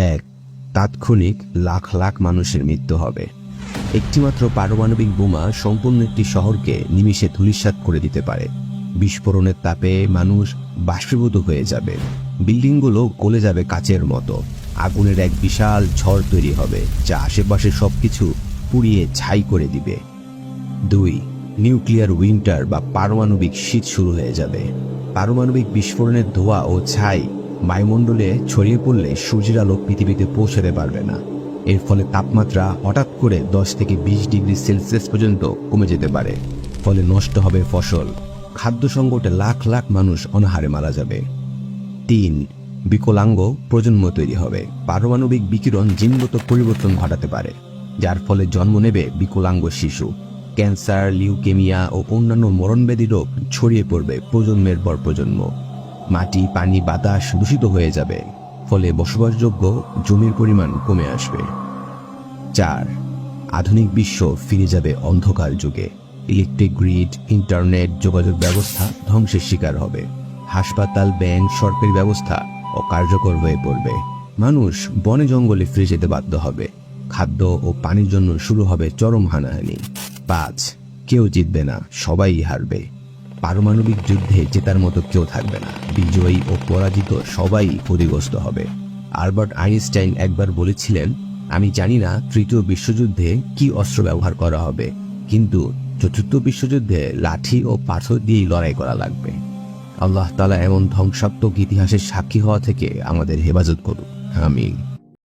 এক, তাৎক্ষণিক লাখ লাখ মানুষের মৃত্যু হবে। একটিমাত্র পারমাণবিক বোমা সম্পূর্ণ একটি শহরকে নিমিষে ধূলিসাৎ করে দিতে পারে। বিস্ফোরণের তাপে মানুষ বাষ্পীভূত হয়ে যাবে, বিল্ডিংগুলো গলে যাবে কাচের মতো। আগুনের এক বিশাল ঝড় তৈরি হবে যা আশেপাশে সবকিছু পুড়িয়ে ছাই করে দিবে। 2, নিউক্লিয়ার উইন্টার বা পারমাণবিক শীত শুরু হয়ে যাবে। পারমাণবিক বিস্ফোরণের ধোঁয়া ও ছাই বায়ুমণ্ডলে ছড়িয়ে পড়লে সূর্যের আলো পৃথিবীতে পৌঁছাতে পারবে না। এর ফলে তাপমাত্রা হঠাৎ করে 10 থেকে 20 ডিগ্রি সেলসিয়াস পর্যন্ত কমে যেতে পারে। ফলে নষ্ট হবে ফসল, খাদ্য সংকটে লাখ লাখ মানুষ অনাহারে মারা যাবে। 3, বিকলাঙ্গ প্রজন্ম তৈরি হবে। পারমাণবিক বিকিরণ জিনগত পরিবর্তন ঘটাতে পারে, যার ফলে জন্ম নেবে বিকলাঙ্গ শিশু। ক্যান্সার, লিউকেমিয়া ও অন্যান্য মরণব্যাধি রোগ ছড়িয়ে পড়বে প্রজন্মের পর প্রজন্ম। মাটি, পানি, বাতাস দূষিত হয়ে যাবে, ফলে বসবাসযোগ্য জমির পরিমাণ কমে আসবে। 4, আধুনিক বিশ্ব ফিরে যাবে অন্ধকার যুগে। ইলেকট্রিক গ্রিড, ইন্টারনেট, যোগাযোগ ব্যবস্থা ধ্বংসের শিকার হবে। হাসপাতাল, ব্যাংক, সরকারি ব্যবস্থা অকার্যকর হয়ে পড়বে। মানুষ বনে জঙ্গলে ফিরে যেতে বাধ্য হবে। খাদ্য ও পানির জন্য শুরু হবে চরম হানাহানি। 5, কেউ জিতবে না, সবাই হারবে। পারমাণবিক যুদ্ধে জেতার মতো কেউ থাকবে না। বিজয়ী ও পরাজিত সবাই ক্ষতিগ্রস্ত হবে। আলবার্ট আইনস্টাইন একবার বলেছিলেন, আমি জানি না তৃতীয় বিশ্বযুদ্ধে কি অস্ত্র ব্যবহার করা হবে, কিন্তু চতুর্থ বিশ্বযুদ্ধে লাঠি ও পাথর দিয়েই লড়াই করা লাগবে। আল্লাহ তাআলা এমন ধ্বংসাত্মক ইতিহাসের সাক্ষী হওয়া থেকে আমাদের হেফাজত করুন। আমিন।